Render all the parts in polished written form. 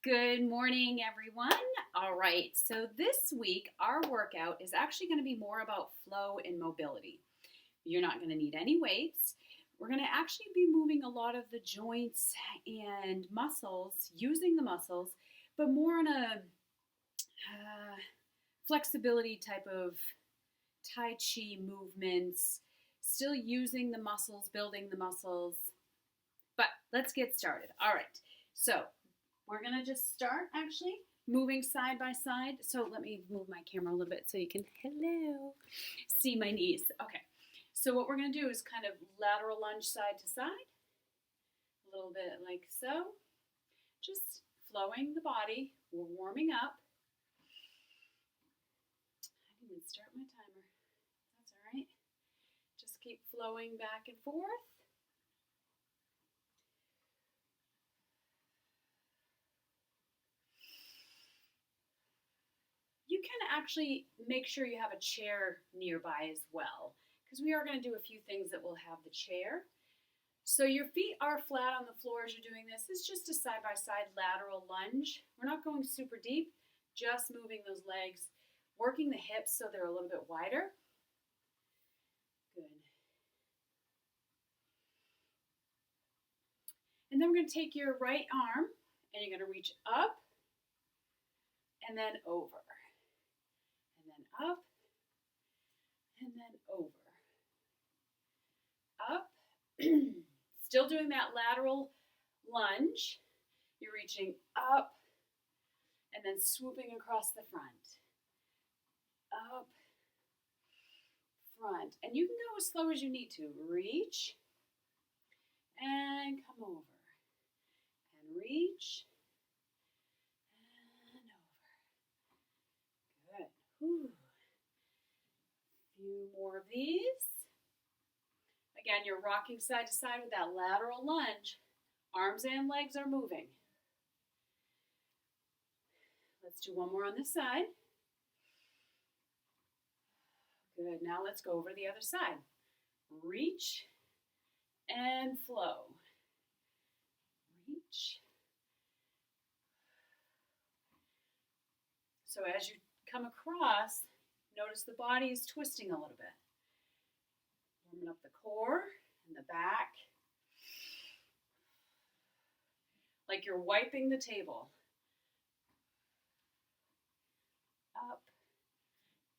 Good morning, everyone. All right, so this week our workout is actually going to be more about flow and mobility. You're not going to need any weights. We're going to actually be moving a lot of the joints and muscles, using the muscles, but more on a flexibility type of Tai Chi movements, still using the muscles, building the muscles. But let's get started. All right, so we're gonna just start actually moving side by side. So let me move my camera a little bit so you can, see my knees. Okay, so what we're gonna do is kind of lateral lunge side to side, a little bit like so. Just flowing the body, we're warming up. I didn't even start my timer, that's all right. Just keep flowing back and forth. You can actually make sure you have a chair nearby as well, because we are going to do a few things that will have the chair. So your feet are flat on the floor as you're doing this. It's just a side-by-side lateral lunge. We're not going super deep, just moving those legs, working the hips so they're a little bit wider. Good. And then we're going to take your right arm and you're going to reach up and then over. And then up and then over. Up. Still doing that lateral lunge. You're reaching up and then swooping across the front. Up, front. And you can go as slow as you need to. Reach and come over. And reach and over. Good. Whew. A few more of these. Again, you're rocking side to side with that lateral lunge. Arms and legs are moving. Let's do one more on this side. Good. Now let's go over the other side. Reach and flow. Reach. So as you come across, notice the body is twisting a little bit. Warming up the core and the back. Like you're wiping the table. Up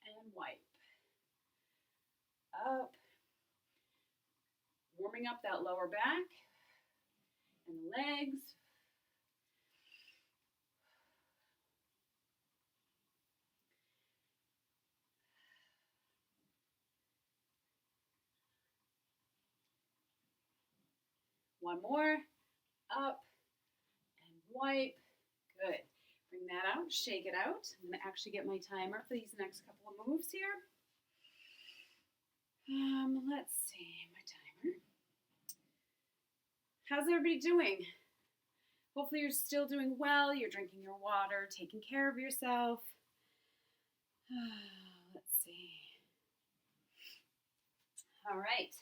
and wipe. Up. Warming up that lower back and the legs. One more. Up and wipe. Good. Bring that out, shake it out. I'm going to actually get my timer for these next couple of moves here. Let's see, my timer. How's everybody doing? Hopefully you're still doing well. You're drinking your water, taking care of yourself. Let's see. All right.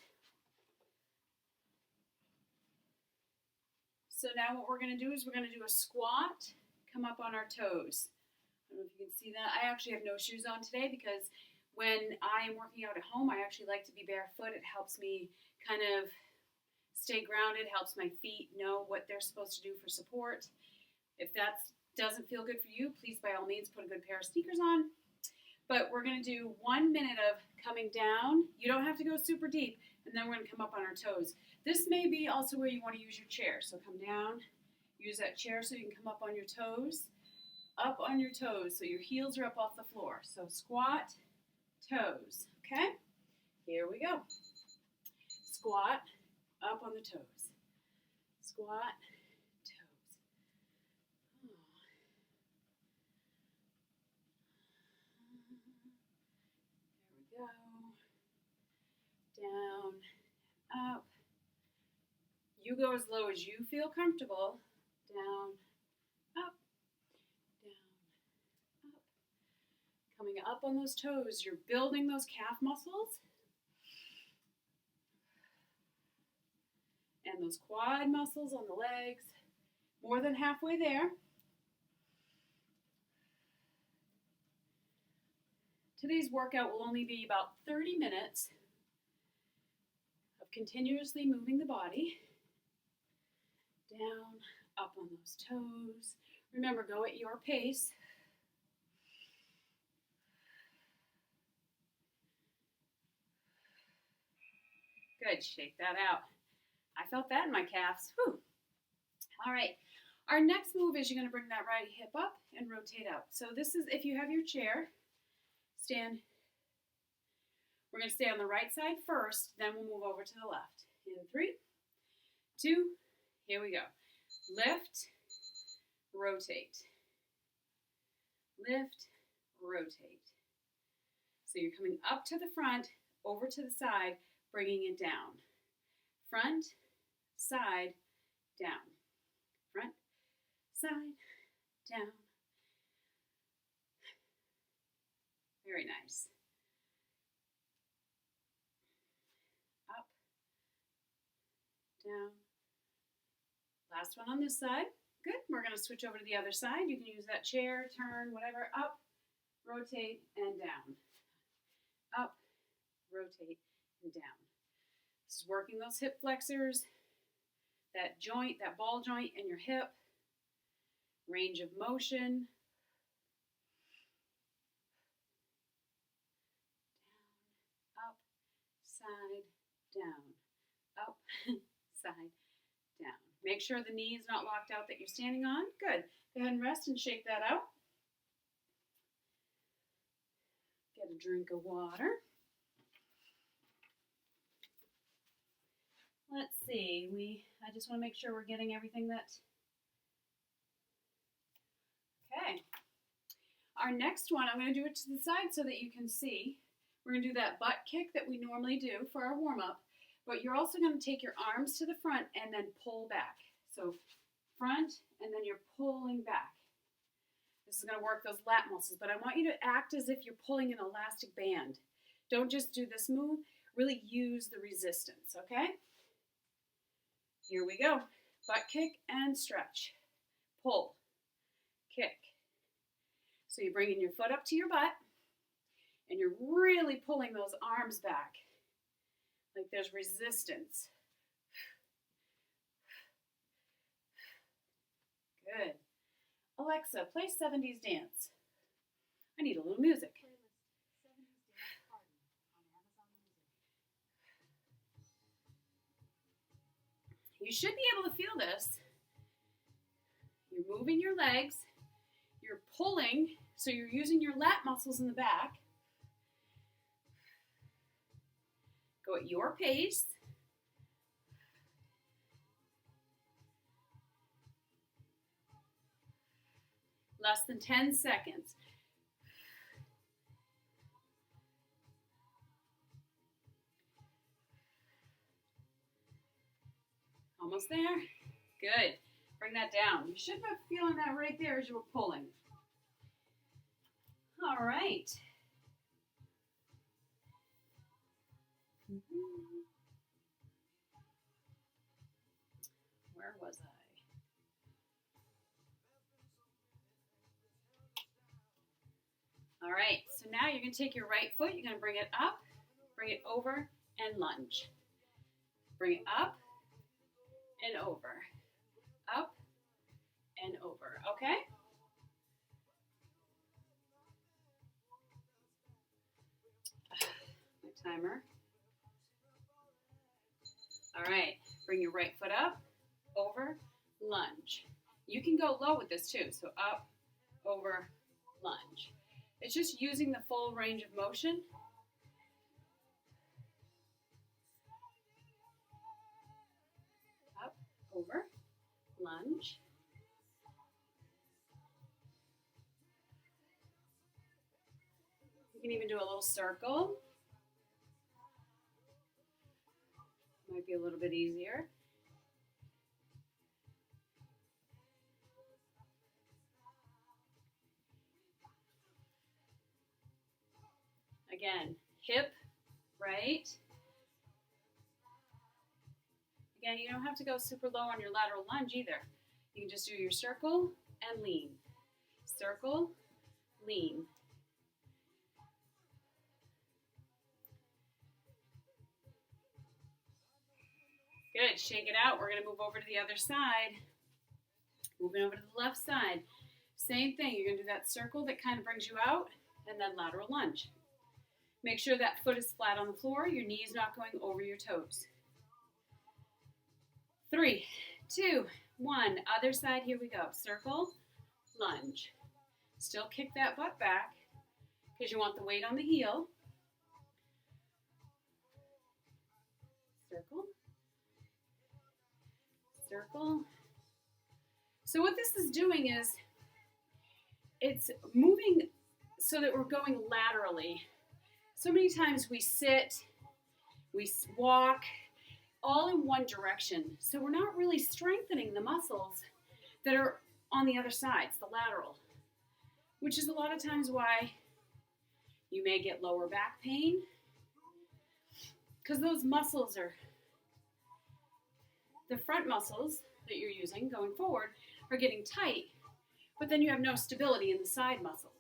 So now what we're going to do is we're going to do a squat, come up on our toes. I don't know if you can see that. I actually have no shoes on today because when I am working out at home, I actually like to be barefoot. It helps me kind of stay grounded, helps my feet know what they're supposed to do for support. If that doesn't feel good for you, please by all means put a good pair of sneakers on. But we're going to do 1 minute of coming down. You don't have to go super deep. And then we're going to come up on our toes. This may be also where you want to use your chair. So come down, use that chair so you can come up on your toes. Up on your toes, so your heels are up off the floor. So squat, toes, okay? Here we go. Squat, up on the toes. Squat, toes. There we go. Down, up. You go as low as you feel comfortable. Down, up, down, up. Coming up on those toes, you're building those calf muscles and those quad muscles on the legs. More than halfway there. Today's workout will only be about 30 minutes of continuously moving the body down, up on those toes. Remember, go at your pace. Good, shake that out. I felt that in my calves. Whew. All right, our next move is you're gonna bring that right hip up and rotate out. So this is, if you have your chair, stand. We're gonna stay on the right side first, then we'll move over to the left. In 3, 2, here we go. Lift, rotate. Lift, rotate. So you're coming up to the front, over to the side, bringing it down. Front, side, down. Front, side, down. Very nice. Up, down. Last one on this side. Good. We're going to switch over to the other side. You can use that chair, turn, whatever. Up, rotate, and down. Up, rotate, and down. This is working those hip flexors, that joint, that ball joint in your hip, range of motion. Down, up, side, down, up, side, down. Make sure the knee is not locked out that you're standing on. Good. Go ahead and rest and shake that out. Get a drink of water. Let's see, I just want to make sure we're getting everything that, okay. Our next one, I'm going to do it to the side so that you can see. We're going to do that butt kick that we normally do for our warm-up, but you're also going to take your arms to the front and then pull back. So front, and then you're pulling back. This is going to work those lat muscles, but I want you to act as if you're pulling an elastic band. Don't just do this move, really use the resistance, okay? Here we go. Butt kick and stretch. Pull. Kick. So you're bringing your foot up to your butt, and you're really pulling those arms back. Like there's resistance. Good. Alexa, play 70s dance. I need a little music. You should be able to feel this. You're moving your legs. You're pulling, so you're using your lat muscles in the back. Go at your pace. Less than 10 seconds. Almost there. Good. Bring that down. You should be feeling that right there as you were pulling. All right. Where was I? All right, so now you're going to take your right foot, you're going to bring it up, bring it over, and lunge. Bring it up and over, up and over, okay? My timer. All right, bring your right foot up, over, lunge. You can go low with this too, so up, over, lunge. It's just using the full range of motion. Up, over, lunge. You can even do a little circle. Might be a little bit easier. Again, hip, right. Again, you don't have to go super low on your lateral lunge either. You can just do your circle and lean. Circle, lean. Good. Shake it out. We're going to move over to the other side. Moving over to the left side. Same thing. You're going to do that circle that kind of brings you out, and then lateral lunge. Make sure that foot is flat on the floor. Your knee is not going over your toes. 3, 2, 1. Other side. Here we go. Circle, lunge. Still kick that butt back because you want the weight on the heel. Circle, circle. So what this is doing is it's moving so that we're going laterally. So many times we sit, we walk, all in one direction. So we're not really strengthening the muscles that are on the other sides, the lateral, which is a lot of times why you may get lower back pain, because those muscles are, the front muscles that you're using going forward are getting tight, but then you have no stability in the side muscles.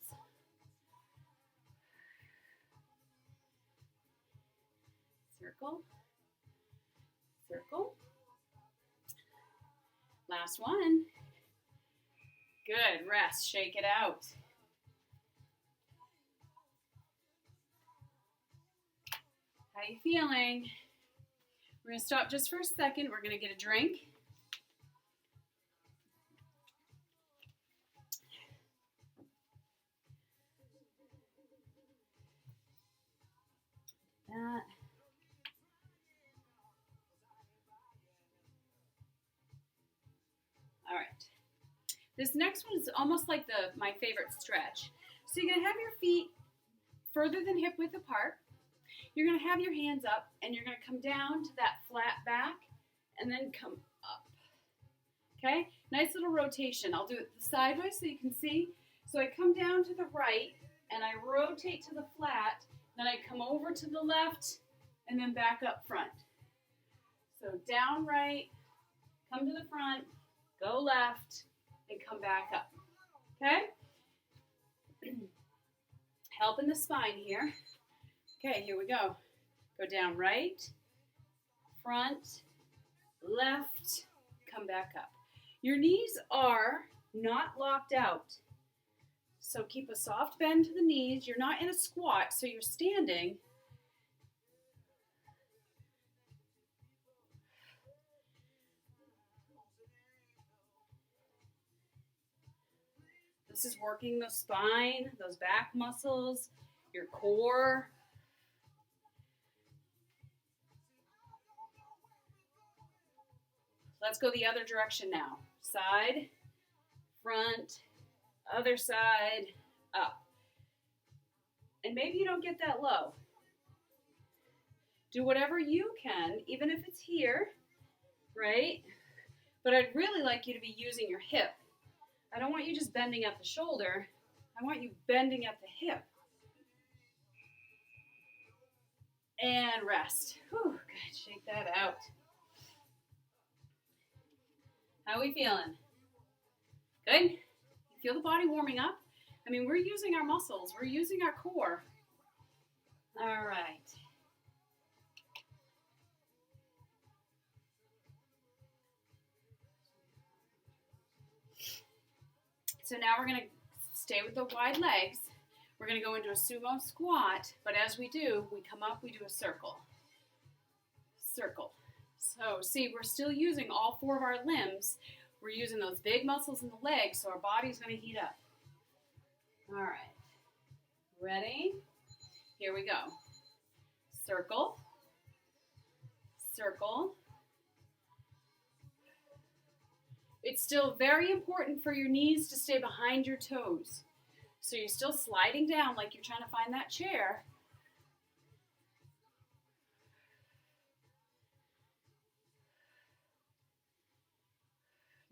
Circle, circle. Last one. Good, rest, shake it out. How you feeling? We're gonna stop just for a second. We're gonna get a drink. That. All right. This next one is almost like my favorite stretch. So you're gonna have your feet further than hip width apart. You're gonna have your hands up and you're gonna come down to that flat back and then come up. Okay? Nice little rotation. I'll do it sideways so you can see. So I come down to the right and I rotate to the flat, then I come over to the left and then back up front. So down right, come to the front, go left, and come back up. Okay? Helping the spine here. Okay, here we go. Go down right, front, left, come back up. Your knees are not locked out. So keep a soft bend to the knees. You're not in a squat, so you're standing. This is working the spine, those back muscles, your core. Let's go the other direction now. Side, front, other side, up. And maybe you don't get that low. Do whatever you can, even if it's here, right? But I'd really like you to be using your hip. I don't want you just bending at the shoulder. I want you bending at the hip. And rest. Whew, good, shake that out. How are we feeling? Good? You feel the body warming up? I mean, we're using our muscles. We're using our core. All right. So now we're going to stay with the wide legs. We're going to go into a sumo squat, but as we do, we come up, we do a circle. Circle. So see, we're still using all 4 of our limbs. We're using those big muscles in the legs, so our body's going to heat up. All right. Ready? Here we go. Circle. Circle. It's still very important for your knees to stay behind your toes. So you're still sliding down like you're trying to find that chair.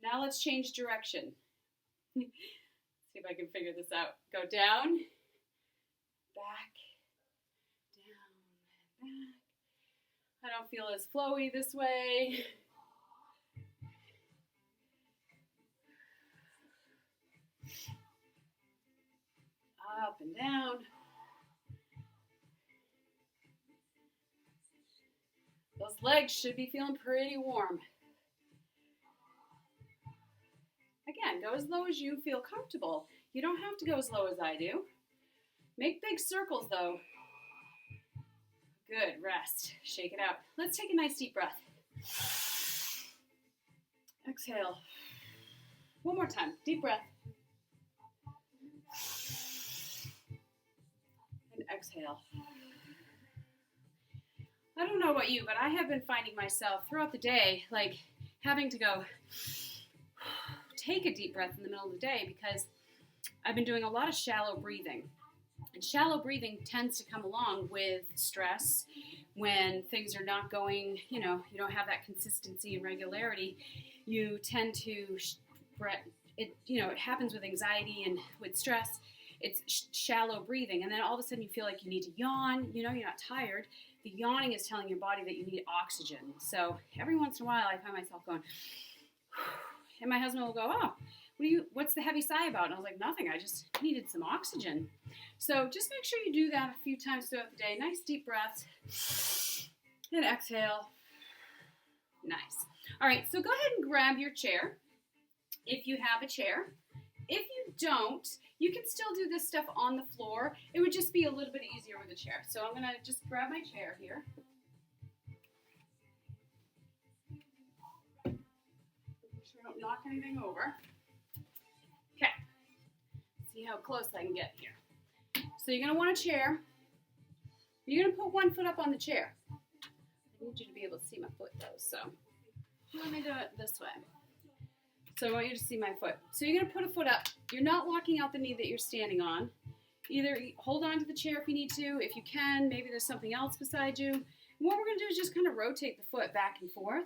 Now let's change direction. See if I can figure this out. Go down, back, down, back. I don't feel as flowy this way. Up and down. Those Those legs should be feeling pretty warm. Again, go as low as you feel comfortable. You don't have to go as low as I do. Make big circles though. Good, rest. Shake it out. Let's take a nice deep breath. Exhale. One more time, deep breath. And exhale. I don't know about you, but I have been finding myself throughout the day, like having to go take a deep breath in the middle of the day because I've been doing a lot of shallow breathing. And shallow breathing tends to come along with stress when things are not going, you don't have that consistency and regularity. You tend to, it happens with anxiety and with stress. It's shallow breathing. And then all of a sudden you feel like you need to yawn. You're not tired. The yawning is telling your body that you need oxygen. So every once in a while I find myself going, and my husband will go, oh, what's the heavy sigh about? And I was like, nothing, I just needed some oxygen. So just make sure you do that a few times throughout the day. Nice deep breaths. And exhale. Nice. All right, so go ahead and grab your chair if you have a chair. If you don't, you can still do this stuff on the floor. It would just be a little bit easier with a chair. So I'm going to just grab my chair here. Make sure I don't knock anything over. Okay. See how close I can get here. So you're going to want a chair. You're going to put one foot up on the chair. I need you to be able to see my foot though, so let me do it this way. So I want you to see my foot. So you're going to put a foot up. You're not locking out the knee that you're standing on. Either hold on to the chair if you need to. If you can, maybe there's something else beside you. And what we're going to do is just kind of rotate the foot back and forth.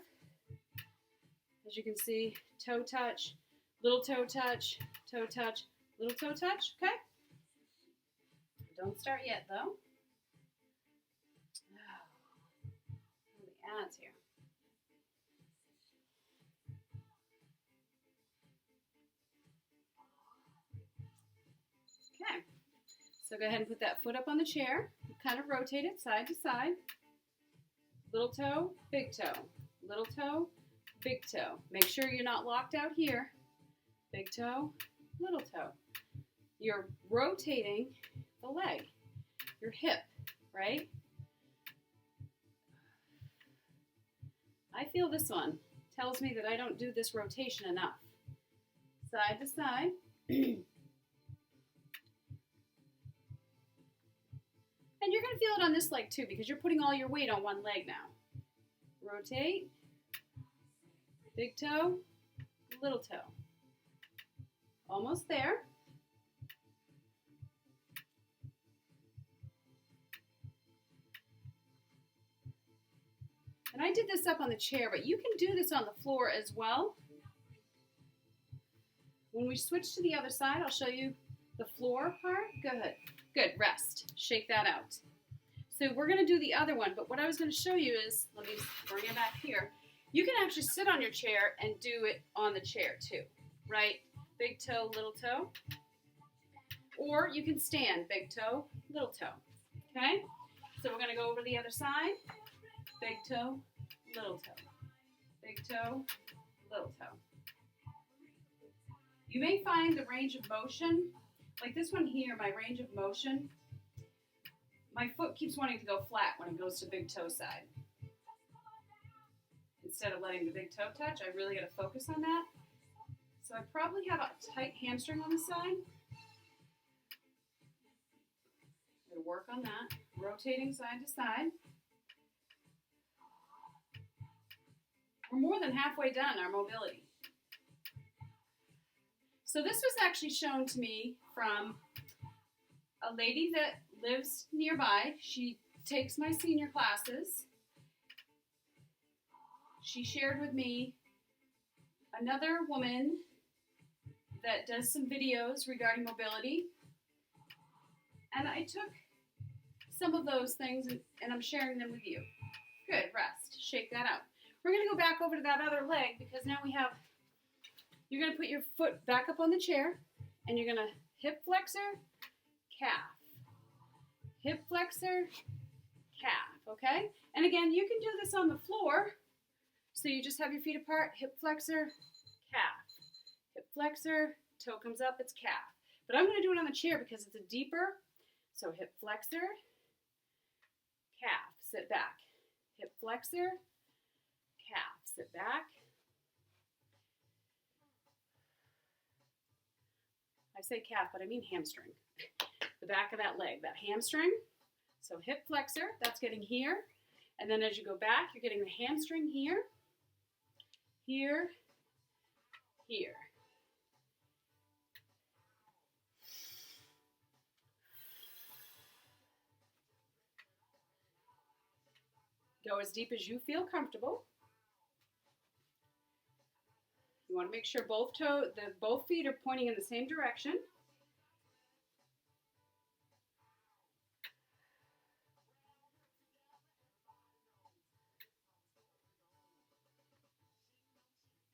As you can see, toe touch, little toe touch, little toe touch, okay? Don't start yet though. The ads here. Okay, so go ahead and put that foot up on the chair. Kind of rotate it side to side. Little toe, big toe. Little toe, big toe. Make sure you're not locked out here. Big toe, little toe. You're rotating the leg, your hip, right? I feel this one tells me that I don't do this rotation enough. Side to side. And you're going to feel it on this leg too because you're putting all your weight on one leg now. Rotate. Big toe, little toe. Almost there. And I did this up on the chair, but you can do this on the floor as well. When we switch to the other side, I'll show you the floor part. Go ahead. Good, rest. Shake that out. So we're going to do the other one, but what I was going to show you is, let me bring it back here. You can actually sit on your chair and do it on the chair too, right? Big toe, little toe. Or you can stand, big toe, little toe, okay? So we're going to go over the other side. Big toe, little toe. Big toe, little toe. You may find the range of motion, like this one here, my range of motion, my foot keeps wanting to go flat when it goes to big toe side. Instead of letting the big toe touch, I really got to focus on that. So I probably have a tight hamstring on the side. Got to work on that. Rotating side to side. We're more than halfway done our mobility. So this was actually shown to me from a lady that lives nearby. She takes my senior classes. She shared with me another woman that does some videos regarding mobility. And I took some of those things and I'm sharing them with you. Good, rest. Shake that out. We're going to go back over to that other leg because now we have, you're going to put your foot back up on the chair and you're going to hip flexor, calf. Hip flexor, calf. okay? And again, you can do this on the floor. So you just have your feet apart, hip flexor, calf. Hip flexor, toe comes up, it's calf. But I'm gonna do it on the chair because it's a deeper. So hip flexor, calf, sit back. Hip flexor, calf, sit back. I say calf, but I mean hamstring. The back of that leg, that hamstring. So hip flexor, that's getting here. And then as you go back, you're getting the hamstring here, here, here. Go as deep as you feel comfortable. You want to make sure both feet are pointing in the same direction.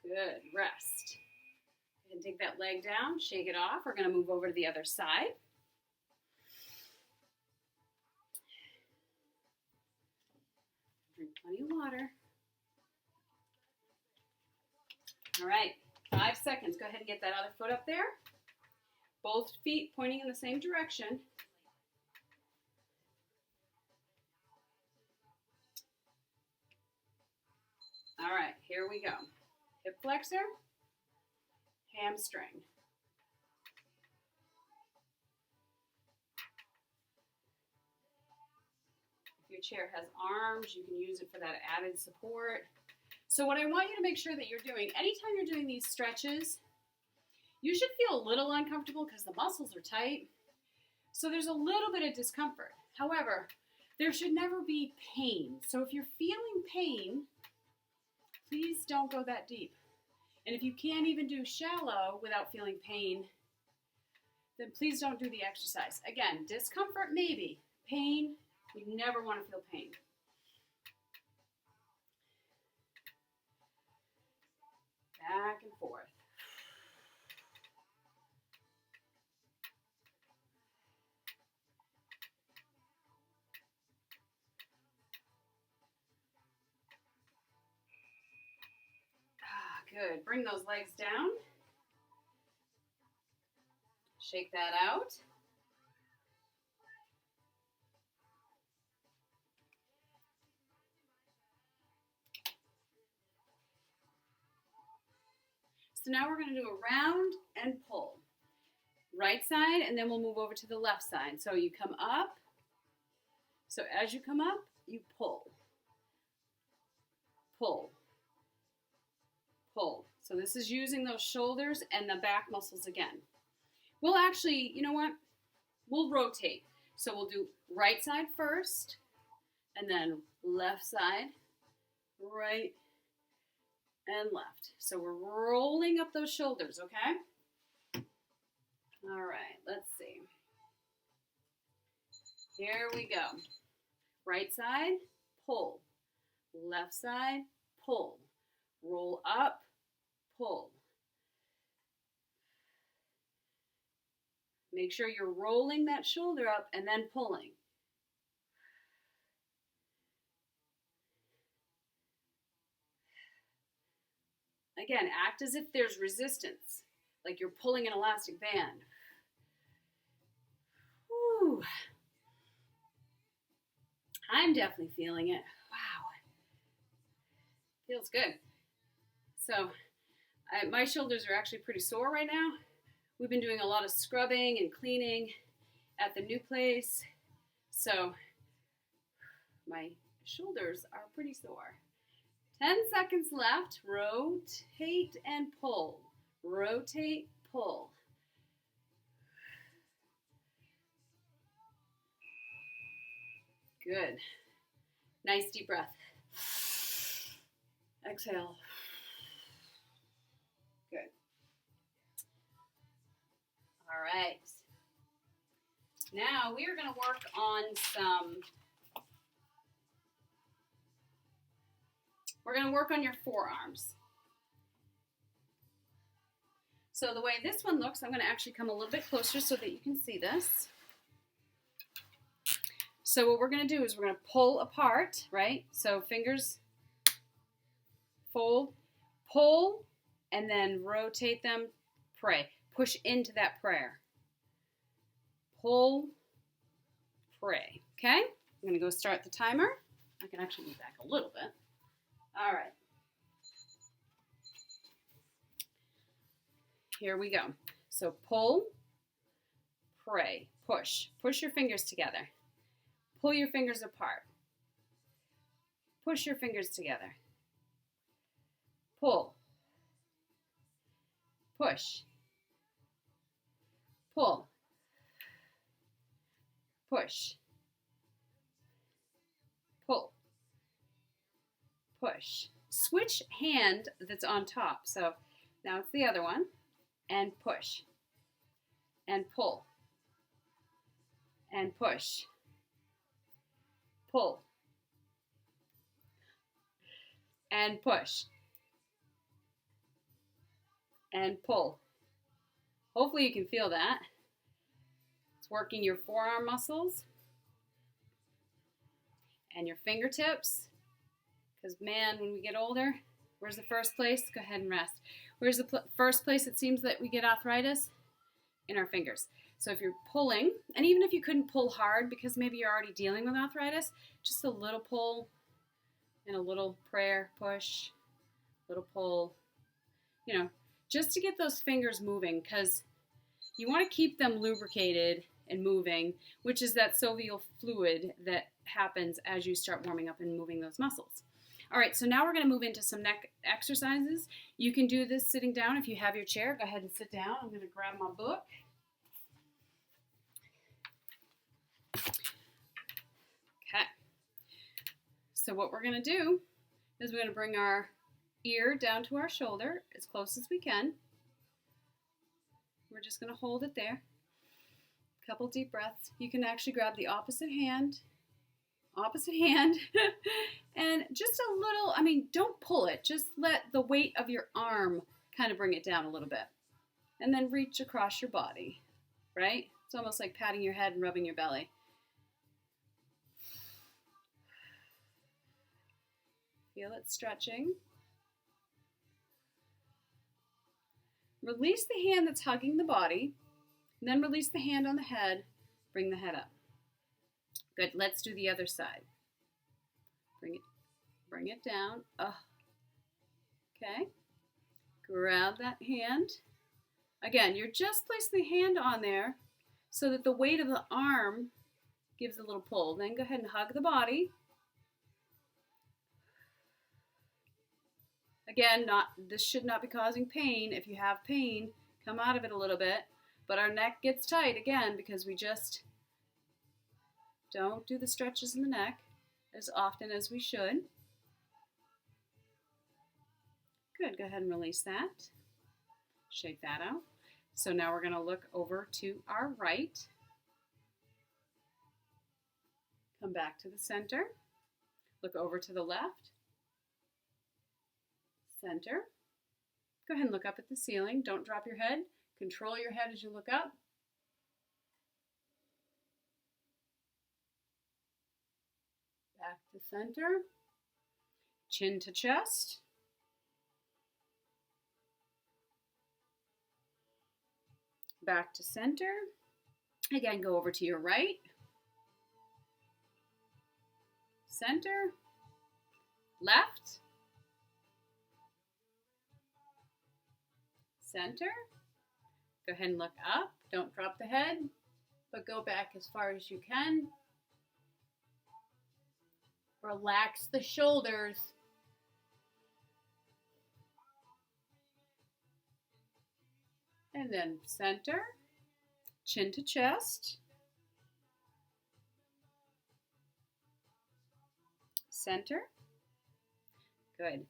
Good, rest. And take that leg down, shake it off. We're going to move over to the other side. Drink plenty of water. All right, 5 seconds. Go ahead and get that other foot up there. Both feet pointing in the same direction. All right, here we go. Hip flexor, hamstring. If your chair has arms, you can use it for that added support. So what I want you to make sure that you're doing, anytime you're doing these stretches, you should feel a little uncomfortable because the muscles are tight. So there's a little bit of discomfort. However, there should never be pain. So if you're feeling pain, please don't go that deep. And if you can't even do shallow without feeling pain, then please don't do the exercise. Again, discomfort maybe, pain, you never want to feel pain. Back and forth. Good. Bring those legs down. Shake that out. So now we're going to do a round and pull. Right side, and then we'll move over to the left side. So you come up. So as you come up, you pull. Pull. Pull. So this is using those shoulders and the back muscles again. We'll actually, you know what? We'll rotate. So we'll do right side first, and then left side, right, and left. So we're rolling up those shoulders, okay? All right, let's see. Here we go. Right side, pull. Left side, pull. Roll up, pull. Make sure you're rolling that shoulder up and then pulling. Again, act as if there's resistance, like you're pulling an elastic band. Whew. I'm definitely feeling it. Wow. Feels good. So my shoulders are actually pretty sore right now. We've been doing a lot of scrubbing and cleaning at the new place. So my shoulders are pretty sore. 10 seconds left. Rotate and pull. Rotate, pull. Good. Nice deep breath. Exhale. Good. All right. Now we are going to work on we're going to work on your forearms. So the way this one looks, I'm going to actually come a little bit closer so that you can see this. So what we're going to do is we're going to pull apart, right? So fingers fold, pull, and then rotate them, pray. Push into that prayer. Pull, pray. Okay? I'm going to go start the timer. I can actually move back a little bit. All right. Here we go. So pull, pray, push. Push your fingers together. Pull your fingers apart. Push your fingers together. Pull. Push. Pull. Push. Pull. Push. Switch hand that's on top. So now it's the other one. And push. And pull. And push. Pull. And push. And pull. Hopefully you can feel that. It's working your forearm muscles and your fingertips. Because man, when we get older, where's the first place? Go ahead and rest. Where's the first place it seems that we get arthritis? In our fingers. So if you're pulling, and even if you couldn't pull hard because maybe you're already dealing with arthritis, just a little pull and a little prayer, push, little pull, you know, just to get those fingers moving, because you want to keep them lubricated and moving, which is that sovial fluid that happens as you start warming up and moving those muscles. All right, so now we're going to move into some neck exercises. You can do this sitting down. If you have your chair, go ahead and sit down. I'm going to grab my book. Okay. So what we're going to do is we're going to bring our ear down to our shoulder as close as we can. We're just going to hold it there. A couple deep breaths. You can actually grab the opposite hand, and just a little, don't pull it. Just let the weight of your arm kind of bring it down a little bit. And then reach across your body, right? It's almost like patting your head and rubbing your belly. Feel it stretching. Release the hand that's hugging the body, and then release the hand on the head. Bring the head up. Good. Let's do the other side. Bring it down. Okay. Grab that hand. Again, you're just placing the hand on there so that the weight of the arm gives a little pull. Then go ahead and hug the body. Again, this should not be causing pain. If you have pain, come out of it a little bit. But our neck gets tight again because we just don't do the stretches in the neck as often as we should. Good, go ahead and release that. Shake that out. So now we're going to look over to our right. Come back to the center. Look over to the left. Center. Go ahead and look up at the ceiling. Don't drop your head. Control your head as you look up. Back to center. Chin to chest. Back to center. Again, go over to your right. Center. Left. Center. Go ahead and look up. Don't drop the head, but go back as far as you can. Relax the shoulders. And then center, chin to chest. Center. Good.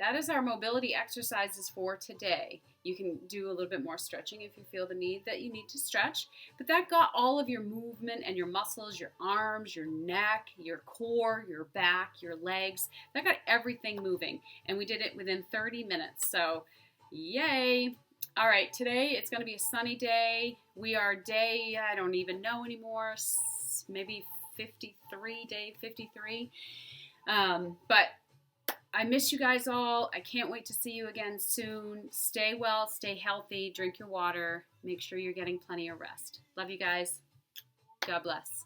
That is our mobility exercises for today. You can do a little bit more stretching if you feel the need that you need to stretch. But that got all of your movement and your muscles, your arms, your neck, your core, your back, your legs. That got everything moving. And we did it within 30 minutes. So, yay. All right, today it's going to be a sunny day. We are day, I don't even know anymore, maybe 53, day 53. But I miss you guys all. I can't wait to see you again soon. Stay well, stay healthy, drink your water, make sure you're getting plenty of rest. Love you guys. God bless.